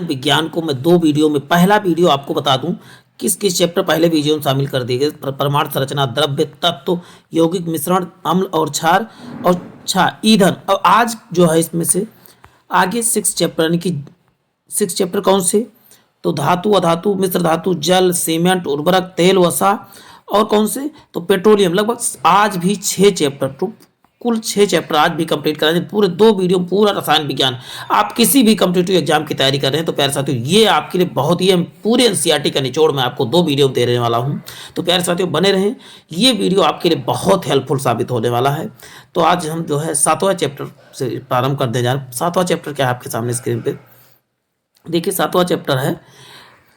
विज्ञान को मैं 2 वीडियो में, पहला वीडियो आपको बता दूं किस किस चैप्टर पहले वीडियो में शामिल कर दिए गए। परमाणु संरचना, द्रव्य तत्व, यौगिक मिश्रण, अम्ल और क्षार, ईंधन। और आज जो है इसमें से आगे 6 चैप्टर, यानी कि 6 चैप्टर कौन से, तो धातु, अधातु, मिश्र धातु, जल, सीमेंट, उर्वरक, तेल, वसा, और कौन से, तो पेट्रोलियम। लगभग आज भी 6 चैप्टर, तो कुल 6 चैप्टर आज भी कंप्लीट कराएंगे। पूरे 2 वीडियो पूरा रसायन विज्ञान। आप किसी भी कॉम्पिटिटिव एग्जाम की तैयारी कर रहे हैं तो प्यारे साथियों ये आपके लिए बहुत ही, पूरे एनसीईआरटी का निचोड़ मैं आपको 2 वीडियो दे रहने वाला हूं। तो प्यारे साथियों बने रहें, ये वीडियो आपके लिए बहुत हेल्पफुल साबित होने वाला है। तो आज हम जो है 7वां चैप्टर से प्रारंभ कर दे जा रहे हैं। 7वां चैप्टर क्या है आपके सामने स्क्रीन पे देखिए। 7वां चैप्टर है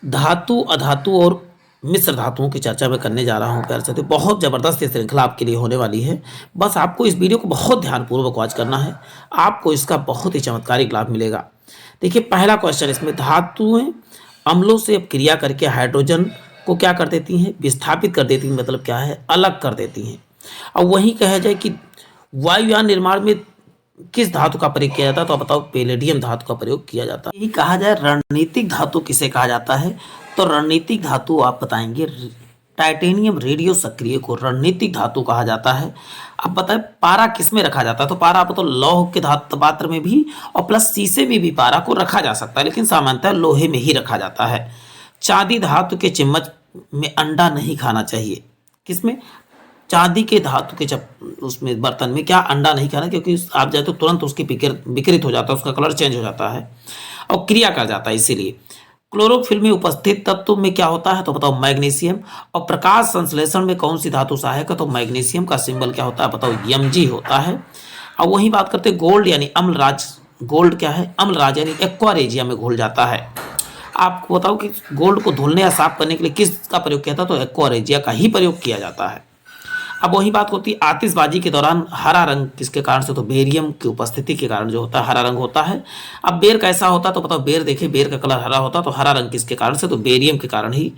धातु, अधातु और मिश्र धातुओं की चर्चा मैं करने जा रहा हूं प्यारे साथियों। बहुत जबरदस्त ये श्रृंखला आपके लिए होने वाली है। बस आपको इस वीडियो को बहुत ध्यानपूर्वक वॉच करना है, आपको इसका बहुत ही चमत्कारिक लाभ मिलेगा। देखिए पहला क्वेश्चन इसमें, धातुएं अम्लों से क्रिया करके हाइड्रोजन को क्या कर देती हैं, विस्थापित कर देती हैं, मतलब क्या है, अलग कर देती हैं। और वहीं कहा जाए कि वायुयान निर्माण में किस धातु का प्रयोग किया जाता है, तो बताओ पैलेडियम धातु का प्रयोग किया जाता है। यही कहा जाए रणनीतिक धातु किसे कहा जाता है, तो रणनीतिक धातु आप बताएंगे टाइटेनियम रेडियो सक्रिय को रणनीतिक धातु कहा जाता है। अब बताएं पारा किस में रखा जाता है, तो पारा आप तो लौह के धातु पात्र में भी और प्लस शीशे में भी पारा को रखा जा सकता है, लेकिन सामान्यतः लोहे में ही रखा जाता है। चांदी धातु के चम्मच में अंडा नहीं खाना चाहिए, किसमें, चांदी के धातु के उसमें बर्तन में क्या अंडा नहीं खाना, क्योंकि आप जाए तो तुरंत उसकी विकृत हो जाता है, उसका कलर चेंज हो जाता है और क्रिया कर जाता है। इसीलिए क्लोरोफिल में उपस्थित तत्व में क्या होता है, तो बताओ मैग्नीशियम। और प्रकाश संश्लेषण में कौन सी धातु सहायक है, तो मैग्नीशियम का सिंबल क्या होता है, बताओ Mg होता है। और वही बात करते हैं गोल्ड यानी अम्लराज, गोल्ड क्या है, अम्लराज यानी एक्वा रेजिया में घुल जाता है। आपको बताओ कि गोल्ड को धुलने या साफ करने के लिए किसका प्रयोग किया था, तो एक्वा रेजिया का ही प्रयोग किया जाता है। अब वही बात होती है आतिशबाजी के दौरान हरा रंग किसके कारण से, तो बेरियम की उपस्थिति के कारण जो होता है हरा रंग होता है। अब बेर कैसा होता है, तो बताओ बेर, देखिए बेर का कलर हरा होता है, तो हरा रंग किसके कारण से, तो बेरियम के कारण ही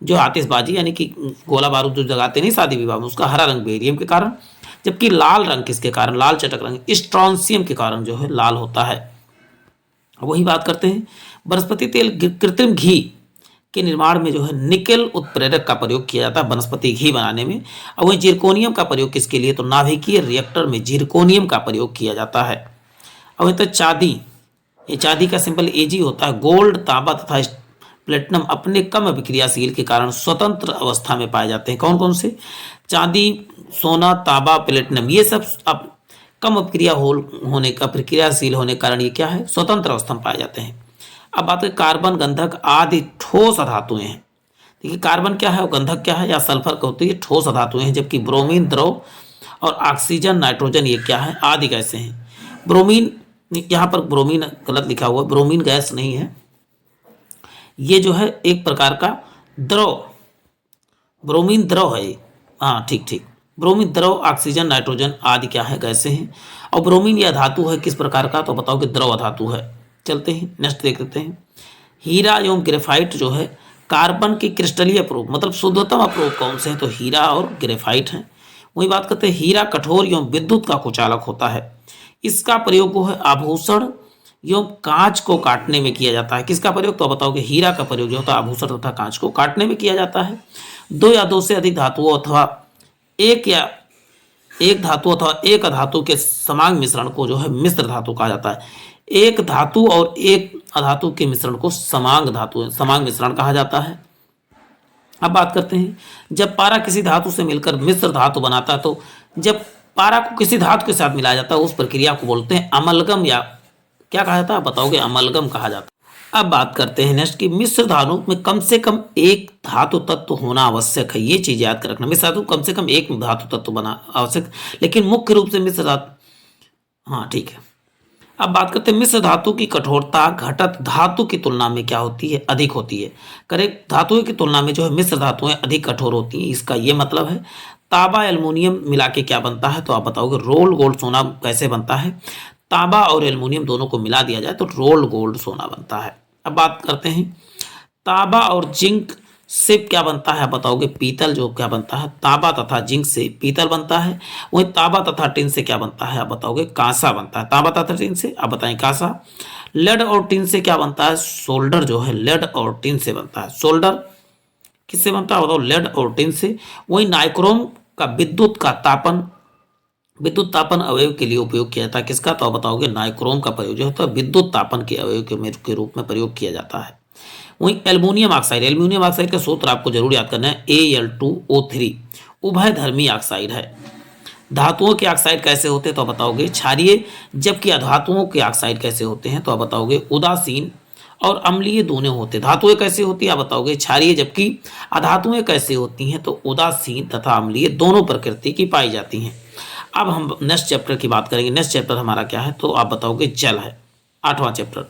जो आतिशबाजी यानी कि गोला बारूद जो जगाते नहीं शादी विवाह में, उसका हरा रंग बेरियम के कारण। जबकि लाल रंग किसके कारण, लाल चटक रंग स्ट्रॉन्सियम के कारण जो है लाल होता है। वही बात करते हैं वनस्पति तेल, कृत्रिम घी के निर्माण में जो है निकेल उत्प्रेरक का प्रयोग किया जाता है वनस्पति घी बनाने में। और वही जिरकोनियम का प्रयोग किसके लिए, तो नाभिकीय रिएक्टर में जिरकोनियम का प्रयोग किया जाता है। और वही तो चांदी, ये चांदी का सिंबल Ag होता है। गोल्ड, तांबा तथा प्लेटिनम अपने कम अभिक्रियाशील के कारण स्वतंत्र अवस्था में पाए जाते हैं। कौन कौन से, चांदी, सोना, तांबा, प्लेटिनम, ये सब अब कम अभिक्रियाशील होने के कारण ये क्या है, स्वतंत्र अवस्था में पाए जाते हैं। अब बात करें कार्बन, गंधक आदि ठोस अधातुएं हैं। देखिए कार्बन क्या है और गंधक क्या है, या सल्फर का होती है, ठोस अधातुएं हैं। जबकि ब्रोमीन द्रव और ऑक्सीजन, नाइट्रोजन ये क्या है, आदि गैसें हैं। ब्रोमीन, यहाँ पर ब्रोमीन गलत लिखा हुआ है, ब्रोमीन गैस नहीं है, ये जो है एक प्रकार का द्रव, ब्रोमीन द्रव है। हाँ ठीक, ब्रोमीन द्रव, ऑक्सीजन, नाइट्रोजन आदि क्या है, गैसें हैं। और ब्रोमीन यह धातु है किस प्रकार का, तो बताओ कि द्रव धातु है। चलते हैं नेक्स्ट देख लेते हैं। हीरा एवं ग्रेफाइट जो है कार्बन के क्रिस्टलीय अप्रूप, मतलब शुद्धतम अप्रूप कौन से हैं, तो हीरा और ग्रेफाइट हैं। वही बात करते हैं हीरा कठोर एवं विद्युत का कुचालक होता है। इसका प्रयोग वो है आभूषण एवं कांच को काटने में किया जाता है। किसका प्रयोग, तो बताओ कि हीरा का प्रयोग जो होता है आभूषण तथा कांच को काटने में किया जाता है। 2 या 2 से अधिक धातुओं अथवा एक धातु अथवा एक अधातु के समांग मिश्रण को जो है मिश्र धातु कहा जाता है। एक धातु और एक अधातु के मिश्रण को समांग मिश्रण कहा जाता है। अब बात करते हैं जब पारा किसी धातु से मिलकर मिश्र धातु बनाता है, तो जब पारा को किसी धातु के साथ मिलाया जाता है उस प्रक्रिया को बोलते हैं अमलगम, या क्या कहा जाता है, बताओगे, अमलगम कहा जाता है। अब बात करते हैं नेक्स्ट की मिश्र धातु में कम से कम एक धातु तत्व होना आवश्यक है। ये चीज याद कर रखना, मिश्र धातु कम से कम एक धातु तत्व बना आवश्यक, लेकिन मुख्य रूप से मिश्र धातु, हाँ ठीक है। अब बात करते हैं मिश्र धातु की कठोरता घटत धातु की तुलना में क्या होती है, अधिक होती है। करेक्ट, धातुओं की तुलना में जो है मिश्र धातुएं अधिक कठोर होती हैं, इसका ये मतलब है। तांबा एल्युमिनियम मिला के क्या बनता है, तो आप बताओगे रोल गोल्ड सोना कैसे बनता है। तांबा और एल्युमिनियम दोनों को मिला दिया जाए तो रोल गोल्ड सोना बनता है। अब बात करते हैं तांबा और जिंक सिप क्या बनता है आप बताओगे, पीतल जो क्या बनता है, तांबा तथा जिंक से पीतल बनता है। वहीं तांबा तथा टिन से क्या बनता है आप बताओगे, कांसा बनता है। तांबा तथा टिन से आप बताएं कांसा। लेड और टिन से क्या बनता है, सोल्डर जो है लेड और टिन से बनता है। सोल्डर किससे बनता है बताओ, लेड और टिन से। वहीं नाइक्रोम का विद्युत तापन अवयव के लिए उपयोग किया जाता है। किसका, तो आप बताओगे नाइक्रोम का प्रयोग जो होता है विद्युत तापन के अवयव के रूप में प्रयोग किया जाता है। वहीं एल्यूमिनियम ऑक्साइड का सूत्र आपको जरूर याद करना है, Al2O3 उभयधर्मी ऑक्साइड है। धातुओं के ऑक्साइड कैसे होते हैं तो आप बताओगे क्षारीय, जबकि अधातुओं के ऑक्साइड कैसे होते हैं तो आप बताओगे उदासीन और अम्लीय दोनों होते हैं। धातुएं कैसे होती है आप बताओगे क्षारीय, जबकि अधातुएं कैसे होती हैं तो उदासीन तथा अम्लीय दोनों प्रकृति की पाई जाती हैं। अब हम नेक्स्ट चैप्टर की बात करेंगे। नेक्स्ट चैप्टर हमारा क्या है तो आप बताओगे जल है, 8वां चैप्टर।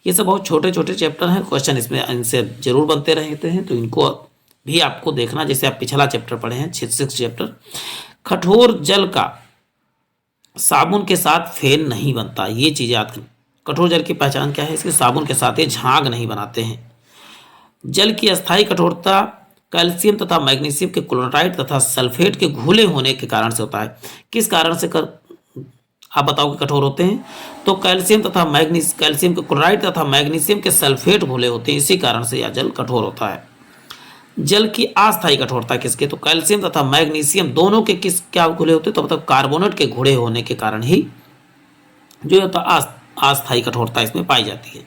ये सब बहुत छोटे छोटे चैप्टर हैं, क्वेश्चन इसमें इनसे जरूर बनते रहते हैं, तो इनको भी आपको देखना। जैसे आप पिछला चैप्टर पढ़े हैं 6 चैप्टर। कठोर जल का साबुन के साथ फेन नहीं बनता, ये चीज़ याद करें। कठोर जल की पहचान क्या है, इसके साबुन के साथ ये झाग नहीं बनाते हैं। जल की अस्थायी कठोरता कैल्शियम तथा मैग्नीशियम के क्लोराइड तथा सल्फेट के घुले होने के कारण से होता है। किस कारण से आप बताओगे कठोर होते हैं, तो कैल्शियम के क्लोराइड तथा मैग्नीशियम के सल्फेट घुले होते हैं, इसी कारण से यह जल कठोर होता है। जल की अस्थायी कठोरता किसके, तो कैल्शियम तथा मैग्नीशियम दोनों के क्या घुले होते हैं, तो मतलब कार्बोनेट के घुले होने के कारण ही जो होता अस्थायी कठोरता इसमें पाई जाती है।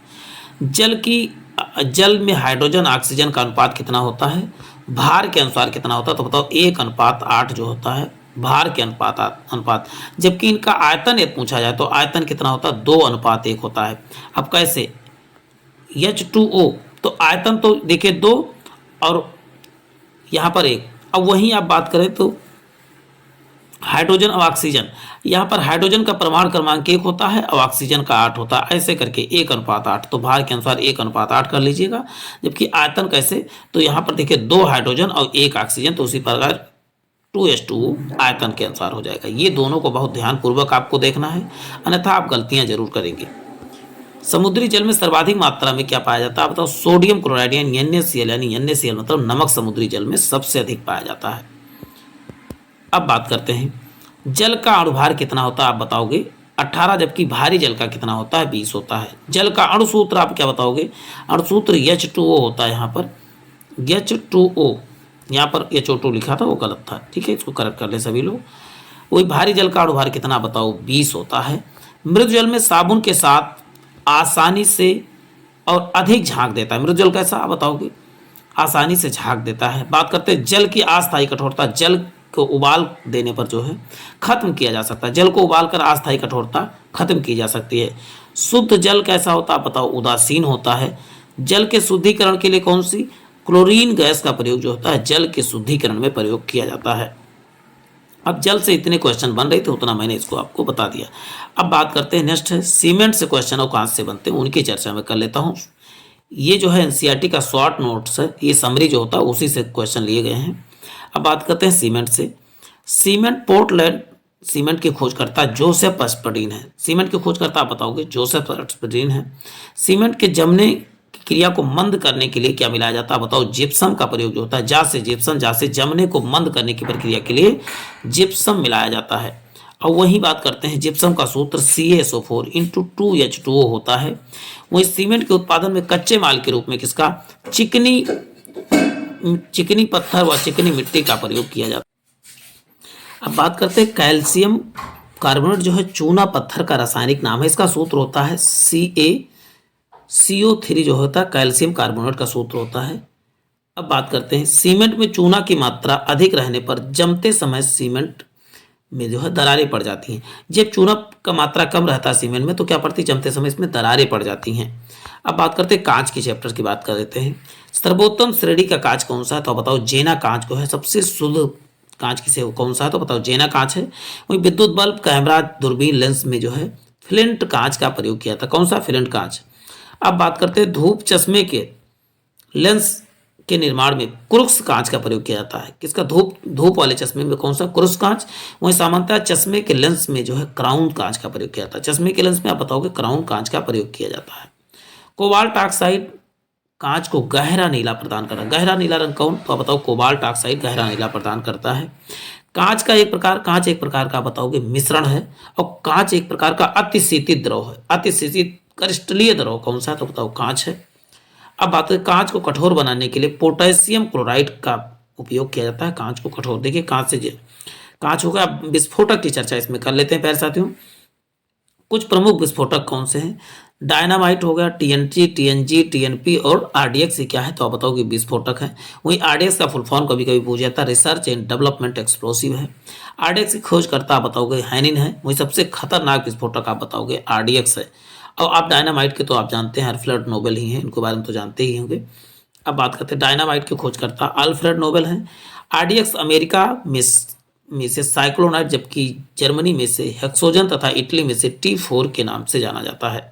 जल में हाइड्रोजन ऑक्सीजन का अनुपात कितना होता है, भार के अनुसार कितना होता है, तो बताओ 1:8 जो होता है भार के अनुपात। जबकि इनका आयतन यदि पूछा जाए तो आयतन कितना होता है, 2:1 होता है। अब कैसे, H2O तो आयतन तो देखिए 2 और यहाँ पर 1। अब वहीं आप बात करें तो हाइड्रोजन और ऑक्सीजन, यहाँ पर हाइड्रोजन का परमाणु क्रमांक 1 होता है और ऑक्सीजन का 8 होता है, ऐसे करके 1:8, तो भार के अनुसार 1:8 कर लीजिएगा। जबकि आयतन कैसे, तो यहाँ पर देखिए 2 हाइड्रोजन और 1 ऑक्सीजन, तो उसी प्रकार 2H2O आयतन के अनुसार हो जाएगा। ये दोनों को बहुत ध्यानपूर्वक आपको देखना है, अन्यथा आप गलतियां जरूर करेंगे। समुद्री जल में सर्वाधिक मात्रा में क्या पाया जाता है बताओ, सोडियम क्लोराइड यानी NaCl, यानी NaCl मतलब नमक समुद्री जल में सबसे अधिक पाया जाता है। अब बात करते हैं जल का अणुभार कितना होता है आप बताओगे 18, जबकि भारी जल का कितना होता है 20 होता है। जल का अणुसूत्र आप क्या बताओगे, अणुसूत्र H2O होता है। यहाँ पर H2O, यहाँ पर HO2 लिखा था वो गलत था, ठीक है, इसको करेक्ट कर ले सभी लोग। वही भारी जल का अणुभार कितना बताओ 20 होता है। मृदु जल में साबुन के साथ आसानी से और अधिक झाग देता है। मृदु जल कैसा आप बताओगे, आसानी से झाग देता है। बात करते हैं जल की अस्थायी कठोरता, जल को उबाल देने पर जो है खत्म किया जा सकता है। जल को उबाल कर अस्थायी कठोरता खत्म की जा सकती है। शुद्ध जल कैसा होता है आप बताओ, उदासीन होता है। जल के शुद्धिकरण के लिए कौन सी, क्लोरीन गैस का प्रयोग जो होता है जल के शुद्धिकरण में प्रयोग किया जाता है। अब जल से इतने क्वेश्चन बन रहे थे उतना मैंने इसको आपको बता दिया। अब बात करते हैं नेक्स्ट है सीमेंट से क्वेश्चन और कहाँ से बनते हैं उनकी चर्चा में कर लेता हूँ। ये जो है NCERT का शॉर्ट नोट्स है, ये समरी जो होता है उसी से क्वेश्चन लिए गए हैं। अब बात करते हैं सीमेंट से। सीमेंट पोर्टलैंड सीमेंट की खोजकर्ता जोसेफ अस्पर्डीन है। सीमेंट की खोजकर्ता आप बताओगे जोसेफ अस्पर्डीन है। सीमेंट के जमने की क्रिया को मंद करने के लिए क्या मिलाया जाता है बताओ, जिप्सम का प्रयोग जो होता है, जा से जमने को मंद करने की प्रक्रिया के लिए जिप्सम मिलाया जाता है। और वही बात करते हैं जिप्सम का सूत्र CaSO4 × 2H2O होता है। वही सीमेंट के उत्पादन में कच्चे माल के रूप में किसका, चिकनी पत्थर व चिकनी मिट्टी का प्रयोग किया जाता है। अब बात करते हैं कैल्शियम कार्बोनेट जो है चूना पत्थर का रासायनिक नाम है। इसका सूत्र होता है CaCO3 जो होता है कैल्शियम कार्बोनेट का सूत्र होता है। अब बात करते हैं सीमेंट में चूना की मात्रा अधिक रहने पर जमते समय सीमेंट में जो है दरारें पड़ जाती हैं। जब चूना का मात्रा कम रहता है सीमेंट में तो क्या पड़ती, जमते समय इसमें दरारें पड़ जाती हैं। अब बात करते हैं कांच की चैप्टर की बात कर लेते हैं। सर्वोत्तम श्रेणी का कांच कौन सा है तो बताओ जेना कांच जो है सबसे शुद्ध कांच किसे कौन सा है तो बताओ जेना कांच है। वही विद्युत बल्ब, कैमरा, दूरबीन, लेंस में जो है फ्लिंट कांच का प्रयोग किया था। कौन सा, फ्लिंट कांच। अब बात करते हैं धूप चश्मे के लेंस के निर्माण में क्रुक्स कांच का प्रयोग किया जाता है। किसका, धूप वाले चश्मे में कौन सा, क्रुक्स कांच। वहीं सामान्यतः चश्मे के लेंस में जो है क्राउन कांच का प्रयोग किया जाता है। चश्मे के लेंस में आप बताओगे क्राउन कांच का प्रयोग किया जाता है। कोबाल्ट ऑक्साइड कांच को गहरा नीला प्रदान करता है। गहरा नीला रंग कौन, तो आप बताओ कोबाल्ट ऑक्साइड गहरा नीला प्रदान करता है। कांच एक प्रकार का बताओगे मिश्रण है, और कांच एक प्रकार का अतिशीतित द्रव है। अतिशीतित क्रिस्टलीय द्रव कौन सा है, तो बताओ कांच है। अब बात करें कांच को कठोर बनाने के लिए पोटेशियम क्लोराइड का उपयोग किया जाता है। कांच को कठोर, देखिए कांच होगा। विस्फोटक की चर्चा इसमें कर लेते हैं प्यारे साथियों। कुछ प्रमुख विस्फोटक कौन से हैं, डायनामाइट हो गया, टीएनटी, टीएनजी, टीएनपी और आरडीएक्स क्या है, तो आप बताओ कि विस्फोटक है। वहीं आरडीएक्स का फुल फॉर्म कभी कभी पूछा जाता है, रिसर्च एंड डेवलपमेंट एक्सप्लोसिव है। आरडीएक्स की खोज करता आप बताओगे हैनिन है। वही सबसे खतरनाक विस्फोटक आप बताओगे आरडीएक्स है। और आप डायनामाइट के तो आप जानते हैं अल्फ्रेड नोबेल ही हैं, इनके बारे में तो जानते ही होंगे। अब बात करते हैं डायनामाइट की खोज करता अल्फ्रेड नोबेल हैं। आरडीएक्स अमेरिका में से साइक्लोनाइट, जबकि जर्मनी में से हेक्सोजन तथा इटली में से T4 के नाम से जाना जाता है।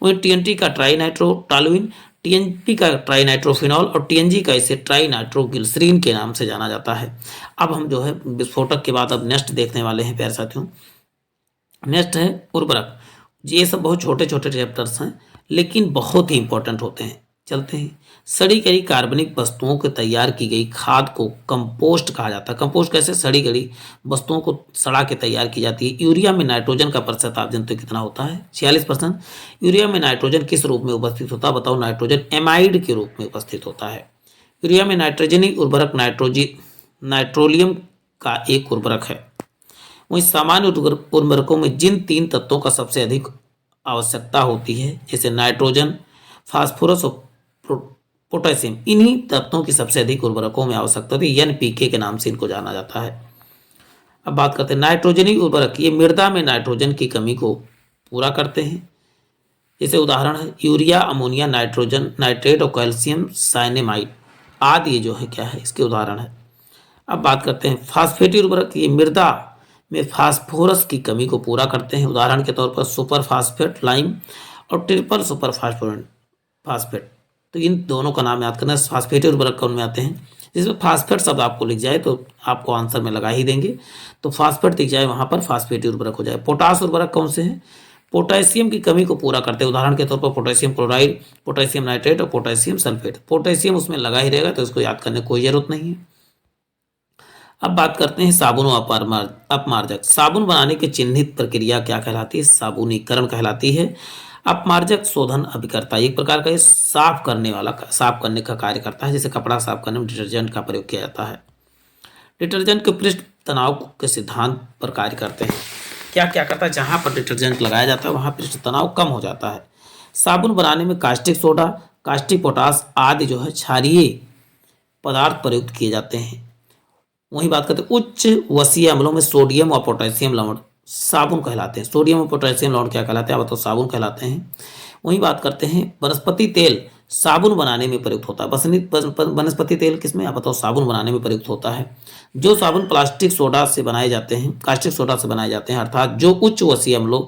वहीं टीएनटी का ट्राइनाइट्रोटॉलुइन, टीएनपी का ट्राइनाइट्रोफिनॉल और टीएनजी का इसे ट्राइनाइट्रोग्लिसरीन के नाम से जाना जाता है। अब हम जो है विस्फोटक के बाद अब नेक्स्ट देखने वाले हैं प्यारे साथियों। नेक्स्ट है उर्वरक। ये सब बहुत छोटे छोटे चैप्टर्स हैं, लेकिन बहुत ही इंपॉर्टेंट होते हैं। चलते हैं। सड़ी गली कार्बनिक वस्तुओं को तैयार की गई खाद को कंपोस्ट कहा जाता है। कंपोस्ट कैसे, सड़ी गली वस्तुओं को सड़ा के तैयार की जाती है। यूरिया में नाइट्रोजन का प्रतिशत आप जानते हो कितना होता है, 46%। यूरिया में नाइट्रोजन किस रूप में उपस्थित होता है, बताओ, नाइट्रोजन एमाइड के रूप में उपस्थित होता है। यूरिया में नाइट्रोजनी उर्वरक नाइट्रोलियम का एक उर्वरक है। वहीं सामान्य उर्वरकों में जिन 3 तत्वों का सबसे अधिक आवश्यकता होती है, जैसे नाइट्रोजन, फास्फोरस और पोटेशियम, इन्हीं तत्वों की सबसे अधिक उर्वरकों में आवश्यकता होती है। एनपीके के नाम से इनको जाना जाता है। अब बात करते हैं नाइट्रोजनी उर्वरक। ये मृदा में नाइट्रोजन की कमी को पूरा करते हैं। जैसे उदाहरण है यूरिया, अमोनिया, नाइट्रोजन नाइट्रेट और कैल्शियम साइनेमाइड आदि, ये जो है क्या है, इसके उदाहरण है। अब बात करते हैं फास्फेटी उर्वरक। ये मृदा में फास्फोरस की कमी को पूरा करते हैं। उदाहरण के तौर पर सुपर फास्फेट लाइम और ट्रिपल सुपर फास्फेट। तो इन दोनों का नाम याद करना है। फास्फेटी उर्वरक कौन में आते हैं, जिसमें फास्फेट शब्द आपको लिख जाए तो आपको आंसर में लगा ही देंगे। तो फास्फेट दिख जाए वहाँ पर फास्फेटी उर्वरक हो जाए। पोटास उर्वरक कौन से हैं, पोटेशियम की कमी को पूरा करते हैं। उदाहरण के तौर पर पोटेशियम क्लोराइड, पोटेशियम नाइट्रेट और पोटेशियम सल्फेट। पोटेशियम उसमें लगा ही रहेगा, तो इसको याद करने की कोई जरूरत नहीं है। अब बात करते हैं साबुन और अपमार्जक। साबुन बनाने की चिन्हित प्रक्रिया क्या कहलाती है, साबुनीकरण कहलाती है। अपमार्जक शोधन अभिकर्ता, एक प्रकार का ये साफ करने का कार्य करता है। जैसे कपड़ा साफ करने में डिटर्जेंट का प्रयोग किया जाता है। डिटर्जेंट के पृष्ठ तनाव के सिद्धांत पर कार्य करते हैं। क्या क्या करता है, जहाँ पर डिटर्जेंट लगाया जाता है वहाँ पृष्ठ तनाव कम हो जाता है। साबुन बनाने में कास्टिक सोडा, कास्टिक पोटास आदि जो है क्षारीय पदार्थ प्रयुक्त किए जाते हैं। वहीं बात करते हैं उच्च वसीय अम्लों में सोडियम और पोटेशियम लवण साबुन कहलाते हैं। सोडियम और पोटेशियम लवण क्या कहलाते हैं, आप बताओ, साबुन कहलाते हैं। वहीं बात करते हैं वनस्पति तेल साबुन बनाने में प्रयुक्त होता है। वनस्पति तेल किसमें, आप बताओ, साबुन बनाने में प्रयुक्त होता है। जो साबुन कास्टिक सोडा से बनाए जाते हैं, अर्थात जो उच्च वसीय अम्लों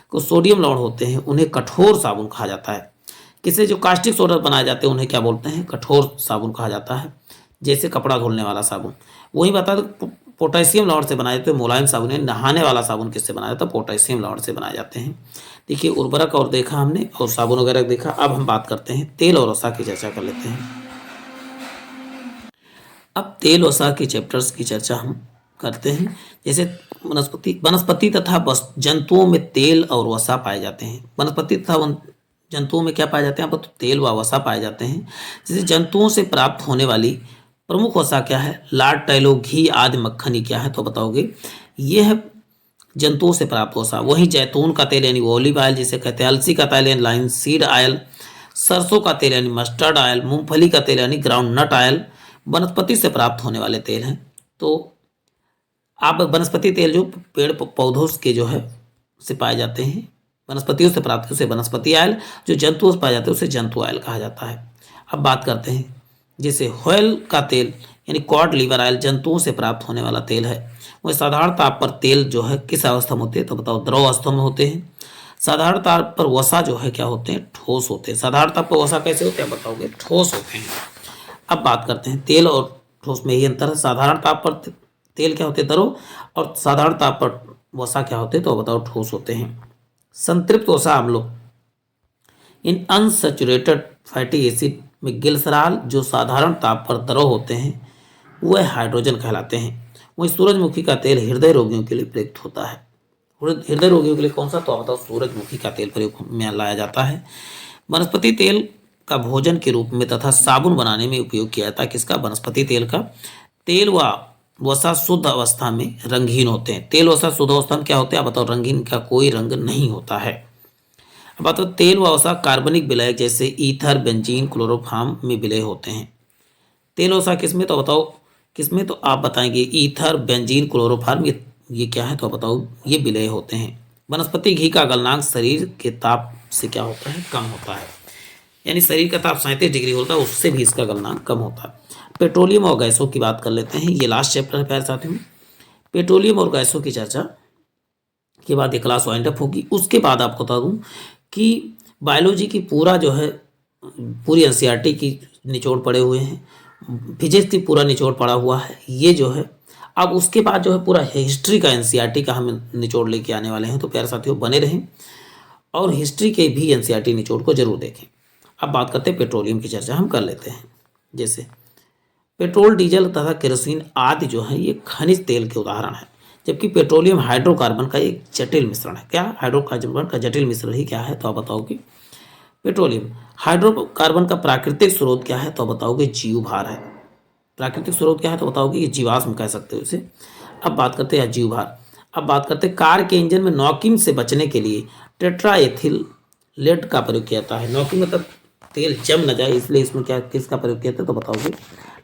को सोडियम लवण होते हैं, उन्हें कठोर साबुन कहा जाता है। किसे जो कास्टिक सोडा बनाए जाते हैं उन्हें क्या बोलते हैं, कठोर साबुन कहा जाता है। जैसे कपड़ा धुलने वाला साबुन। वही बता दो पोटेशियम लवण से बनाए जाते हैं मुलायम साबुन है। नहाने वाला साबुन किससे बनाया जाता है, पोटेशियम लवण से बनाए जाते हैं। देखिए उर्वरक और देखा हमने, और साबुन वगैरह देखा। अब हम बात करते हैं तेल और वसा की चर्चा कर लेते हैं। अब तेल वसा के चैप्टर्स की चर्चा हम करते हैं। जैसे वनस्पति तथा जंतुओं में तेल और वसा पाए जाते हैं। वनस्पति तथा जंतुओं में क्या पाए जाते हैं, अब तो तेल व वसा पाए जाते हैं। जैसे जंतुओं से प्राप्त होने वाली प्रमुख वसा क्या है, लाट, तैलो, घी आदि मक्खनी क्या है, तो बताओगे ये है जंतुओं से प्राप्त वसा। वहीं जैतून का तेल यानी ऑलिव ऑयल जिसे कहते हैं, अलसी का तेल यानी लाइनसीड ऑयल, सरसों का तेल यानी मस्टर्ड ऑयल, मूंगफली का तेल यानी ग्राउंड नट ऑयल वनस्पति से प्राप्त होने वाले तेल हैं। तो आप वनस्पति तेल जो पेड़ पौधों के जो है से पाए जाते हैं, वनस्पतियों से प्राप्त उसे वनस्पति ऑयल, जो जंतुओं से पाए जाते हैं उसे जंतु ऑयल कहा जाता है। अब बात करते हैं जैसे व्हेल का तेल यानी कॉड लीवर ऑयल जंतुओं से प्राप्त होने वाला तेल है। वह साधारण ताप पर तेल जो है किस अवस्था में होते हैं, तो बताओ, द्रव अवस्था में होते हैं। साधारण ताप पर वसा जो है क्या होते हैं, ठोस होते हैं। साधारण ताप पर वसा कैसे होते हैं, बताओगे, ठोस होते हैं। अब बात करते हैं तेल और ठोस में ही अंतर है। साधारण ताप पर तेल क्या होते हैं, द्रव, और साधारण ताप पर वसा क्या होते हैं, तो बताओ, ठोस होते हैं। संतृप्त वसा अम्लों इन अनसैचुरेटेड फैटी एसिड में ग्लिसरॉल जो साधारण ताप पर द्रव होते हैं वह हाइड्रोजन कहलाते हैं। वहीं सूरजमुखी का तेल हृदय रोगियों के लिए प्रयुक्त होता है। हृदय रोगियों के लिए कौन सा, तो आप बताओ सूरजमुखी का तेल प्रयोग में लाया जाता है। वनस्पति तेल का भोजन के रूप में तथा साबुन बनाने में उपयोग किया जाता है। किसका, वनस्पति तेल का। तेल व वसा शुद्ध अवस्था में रंगीन होते हैं। तेल वसा शुद्ध अवस्था में क्या होते हैं, आप बताओ, रंगीन का कोई रंग नहीं होता है। अब बताओ तेल व वसा कार्बनिक विलय जैसे ईथर, बेंजीन, क्लोरोफॉर्म में विलय होते हैं। तेल वसा किसमें, तो बताओ किसमें, तो आप बताएंगे ईथर, बेंजीन, क्लोरोफॉर्म, ये क्या है, तो बताओ ये विलय होते हैं। वनस्पति घी का गलनांक शरीर के ताप से क्या होता है, कम होता है। यानी शरीर का ताप 37 डिग्री होता है, उससे भी इसका गलनांक कम होता है। पेट्रोलियम और गैसों की बात कर लेते हैं। ये लास्ट चैप्टर है प्यारे साथियों। पेट्रोलियम और गैसों की चर्चा के बाद ये क्लास वाइंड अप होगी। उसके बाद आपको बता दूं कि बायोलॉजी की पूरा जो है पूरी एनसीईआरटी की निचोड़ पड़े हुए हैं। फिजिक्स की पूरा निचोड़ पड़ा हुआ है। ये जो है अब उसके बाद जो है पूरा हिस्ट्री का एनसीईआरटी का हम निचोड़ लेके आने वाले हैं। तो प्यारे साथियों बने रहें और हिस्ट्री के भी एनसीईआरटी निचोड़ को जरूर देखें। अब बात करते हैं पेट्रोलियम की चर्चा हम कर लेते हैं। जैसे पेट्रोल, डीजल तथा केरोसिन आदि जो है ये खनिज तेल के उदाहरण है, जबकि पेट्रोलियम हाइड्रोकार्बन का एक जटिल मिश्रण है। क्या, हाइड्रोकार्बन का जटिल मिश्रण ही क्या है, तो आप बताओगे पेट्रोलियम। हाइड्रोकार्बन का प्राकृतिक स्रोत क्या है, तो बताओगे जीवभार है। प्राकृतिक स्रोत क्या है, तो बताओगे ये जीवाश्म कह सकते हो इसे। अब बात करते हैं जीवभार। अब बात करते हैं कार के इंजन में नॉकिंग से बचने के लिए टेट्राएथिल लेड का प्रयोग किया जाता है। नॉकिंग मतलब तेल जम न जाए, इसलिए इसमें क्या किसका प्रयोग किया जाता है, तो बताओगे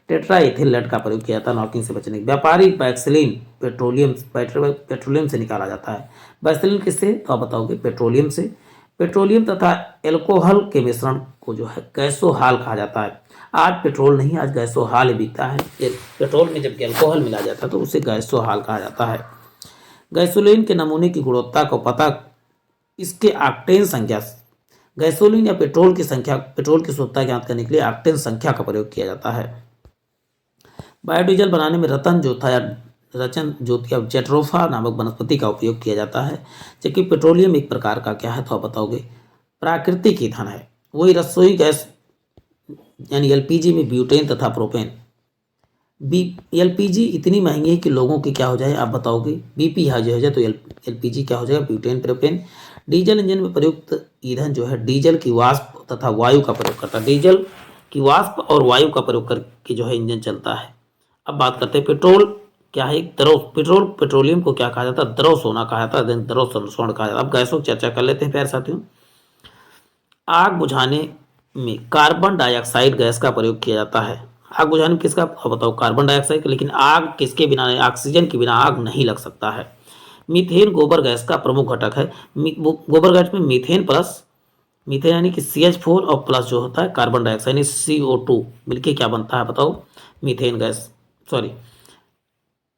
टेट्राएथिल लेड का प्रयोग किया जाता है नॉकिंग से बचने के। व्यापारिक वैक्सीन पेट्रोलियम से निकाला जाता है। वैक्सीन किससे, तो आप बताओगे पेट्रोलियम से। पेट्रोलियम तथा एल्कोहल के मिश्रण को जो है गैसोहाल कहा जाता है। आज पेट्रोल नहीं, आज गैसोहाल ही बिकता है। पेट्रोल में जब एल्कोहल मिला जाता है तो उसे गैसोहाल कहा जाता है। गैसोलीन के नमूने की गुणवत्ता को पता इसके ऑक्टेन संख्या, गैसोलीन या पेट्रोल की संख्या, पेट्रोल की शुद्धता ज्ञात करने के लिए ऑक्टेन संख्या का प्रयोग किया जाता है। बायोडीजल बनाने में रतन ज्योति या जेट्रोफा नामक वनस्पति का उपयोग किया जाता है, जबकि पेट्रोलियम एक प्रकार का क्या है, तो आप बताओगे प्राकृतिक ईंधन है। वही रसोई गैस यानी एलपीजी में ब्यूटेन तथा प्रोपेन। एलपीजी इतनी महंगी है कि लोगों की क्या हो जाए, आप बताओगे बीपी हाई हो जाए, तो एलपीजी क्या हो जाएगा, ब्यूटेन, प्रोपेन। डीजल इंजन में प्रयुक्त ईंधन जो है डीजल की वाष्प तथा वायु का प्रयोग करता है। डीजल की वाष्प और वायु का प्रयोग करके जो है इंजन चलता है। अब बात करते हैं पेट्रोल क्या है, द्रव। पेट्रोलियम को क्या कहा जाता है, द्रव सोना कहा जाता है, द्रव स्वर्ण कहा जाता है। अब गैसों की चर्चा कर लेते हैं प्यारे साथियों। आग बुझाने में कार्बन डाइऑक्साइड गैस का प्रयोग किया जाता है। आग बुझाने में किसका, बताओ कार्बन डाइऑक्साइड। लेकिन आग किसके बिना, ऑक्सीजन के बिना आग नहीं लग सकता है। मीथेन गोबर गैस का प्रमुख घटक है। गोबर गैस में मीथेन यानी कि CH4 और प्लस जो होता है कार्बन डाइऑक्साइड यानी CO2 मिलके क्या बनता है, बताओ मीथेन गैस, सॉरी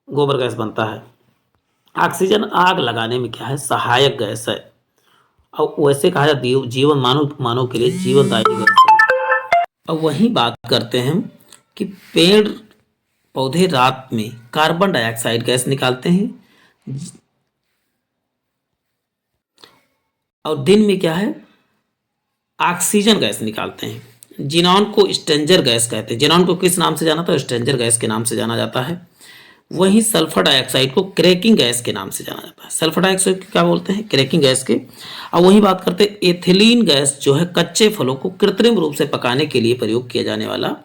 गोबर गैस बनता है। ऑक्सीजन आग लगाने में क्या है, सहायक गैस है। और वैसे कहा जाता है जीवन मानव के लिए जीवनदायी गैस है। अब वही बात करते हैं कि पेड़ पौधे रात में कार्बन डाइऑक्साइड गैस निकालते हैं और दिन में क्या है, ऑक्सीजन गैस निकालते हैं। जिनॉन को स्ट्रेंजर गैस कहते हैं। जिनॉन को किस नाम से जाना, तो स्ट्रेंजर गैस के नाम से जाना जाता है। वहीं सल्फर डाइऑक्साइड को क्रैकिंग गैस के नाम से जाना जाता है। सल्फर डाइऑक्साइड को क्या बोलते हैं, क्रैकिंग गैस के। और वही बात करते हैं एथिलीन गैस जो है कच्चे फलों को कृत्रिम रूप से पकाने के लिए प्रयोग किया जाने वाला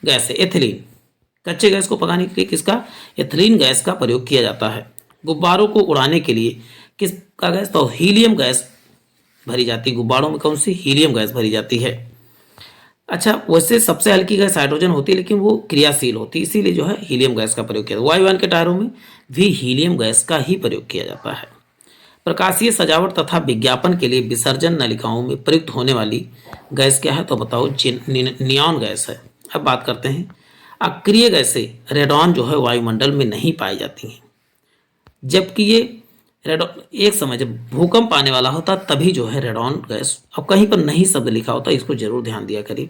गैस है। एथिलीन कच्चे गैस को पकाने के लिए किसका, एथिलीन गैस का प्रयोग किया जाता है। गुब्बारों को उड़ाने के लिए किसका गैस, तो हीलियम गैस भरी जाती है। गुब्बारों में कौन सी, हीलियम गैस भरी जाती है। अच्छा, वैसे सबसे हल्की गैस हाइड्रोजन होती है, लेकिन वो क्रियाशील होती है, इसीलिए जो है हीलियम गैस का प्रयोग किया जाता है। वायुयान के टायरों में भी हीलियम गैस का ही प्रयोग किया जाता है। प्रकाशीय सजावट तथा विज्ञापन के लिए विसर्जन नलिकाओं में प्रयुक्त होने वाली गैस क्या है, तो बताओ नियॉन गैस है। अब बात करते हैं अक्रिय गैसें। रेडॉन जो है वायुमंडल में नहीं पाई जाती हैं, जबकि ये रेडॉन एक समय जब भूकंप आने वाला होता तभी जो है रेडॉन गैस, अब कहीं पर नहीं शब्द लिखा होता, इसको जरूर ध्यान दिया करिए,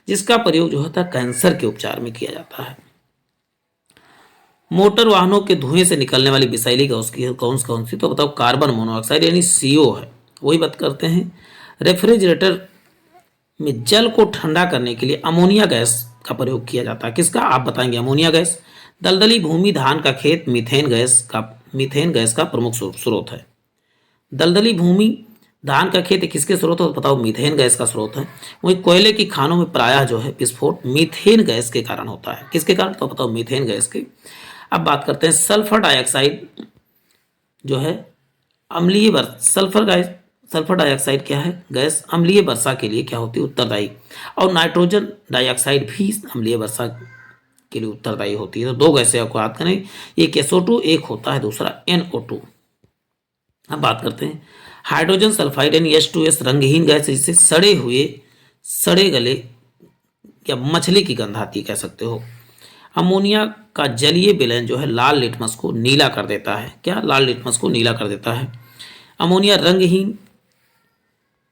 जिसका प्रयोग जो होता है कैंसर के उपचार में किया जाता है। मोटर वाहनों के धुएं से निकलने वाली विषैली गैस की कौन सी, तो बताओ कार्बन मोनोऑक्साइड यानी CO है। वही बात करते हैं रेफ्रिजरेटर में जल को ठंडा करने के लिए अमोनिया गैस का प्रयोग किया जाता है। किसका, आप बताएंगे। Ammonia gas. दलदली भूमि, धान का खेत, मीथेन गैस का प्रमुख स्रोत है। दलदली भूमि, धान का खेत किसके स्रोत है, बताओ। मीथेन गैस का स्रोत है। वही कोयले की खानों में प्रायः जो है विस्फोट मीथेन गैस के कारण होता है। किसके कारण, तो बताओ, मीथेन गैस के। अब बात करते हैं सल्फर डाइऑक्साइड जो है अम्लीय सल्फर डाइऑक्साइड क्या है, गैस अम्लीय वर्षा के लिए क्या होती है, उत्तरदायी। और नाइट्रोजन डाइऑक्साइड भी अम्लीय वर्षा के लिए उत्तरदायी होती है। तो दो गैसें आपको याद करें, एक SO2 एक होता है दूसरा NO2। अब बात करते हैं हाइड्रोजन सल्फाइड यानी H2S रंगहीन गैस, जिससे सड़े गले या मछली की गंध आती कह सकते हो। अमोनिया का जलीय विलयन जो है लाल लिटमस को नीला कर देता है। क्या, लाल लिटमस को नीला कर देता है। अमोनिया रंगहीन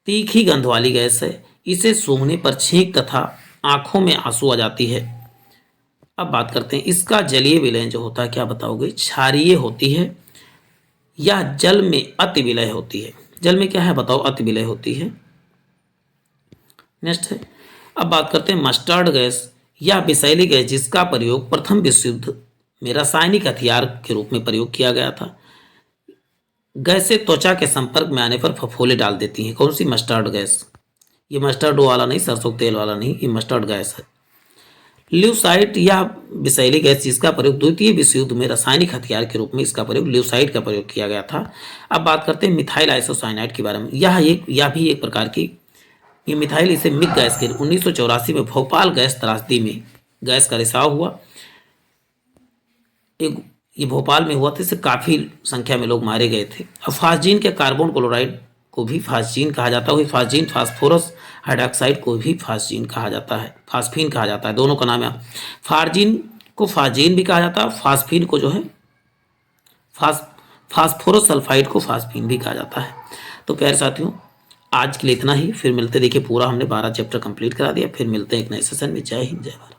तीखी गंध वाली गैस है। इसे सूंघने पर छींक तथा आंखों में आंसू आ जाती है। अब बात करते हैं इसका जलीय विलयन जो होता है, क्या बताओगे, क्षारीय होती है या जल में अति विलय होती है। जल में क्या है, बताओ, अति विलय होती है। नेक्स्ट है, अब बात करते हैं मस्टर्ड गैस या विषैली गैस, जिसका प्रयोग प्रथम विश्व युद्ध में रासायनिक हथियार के रूप में प्रयोग किया गया था। गैसें त्वचा के संपर्क में आने पर फफोले डाल देती हैं। कौन सी, मस्टर्ड गैस। ये मस्टर्ड वाला नहीं, सरसों तेल वाला नहीं, ये मस्टर्ड गैस है। ल्यूसाइड या विषैली गैस, जिसका प्रयोग द्वितीय विश्व युद्ध में रासायनिक हथियार के रूप में इसका प्रयोग ल्यूसाइड का प्रयोग किया गया था। अब बात करते हैं मिथाइल आइसोसाइनाइड के बारे में। यह भी एक प्रकार की, ये मिथाइल, इसे मिग गैस के 1984 में भोपाल गैस त्रासदी में गैस का रिसाव हुआ। ये भोपाल में हुआ था, इससे काफ़ी संख्या में लोग मारे गए थे। अब फास्जीन के कार्बन क्लोराइड को भी फास्जीन कहा जाता है। फास्जीन फास्फोरस हाइड्रोक्साइड को भी फास्जीन कहा जाता है, फास्फीन कहा जाता है, दोनों का नाम है। फार्जीन को फास्जीन भी कहा जाता है, फास्फीन को जो है फास्फोरस सल्फाइड को फास्फीन भी कहा जाता है। तो प्यारे साथियों, आज के लिए इतना ही। फिर मिलते, देखिए पूरा हमने 12 चैप्टर कंप्लीट करा दिया। फिर मिलते हैं एक नए सेशन में। जय हिंद, जय भारत।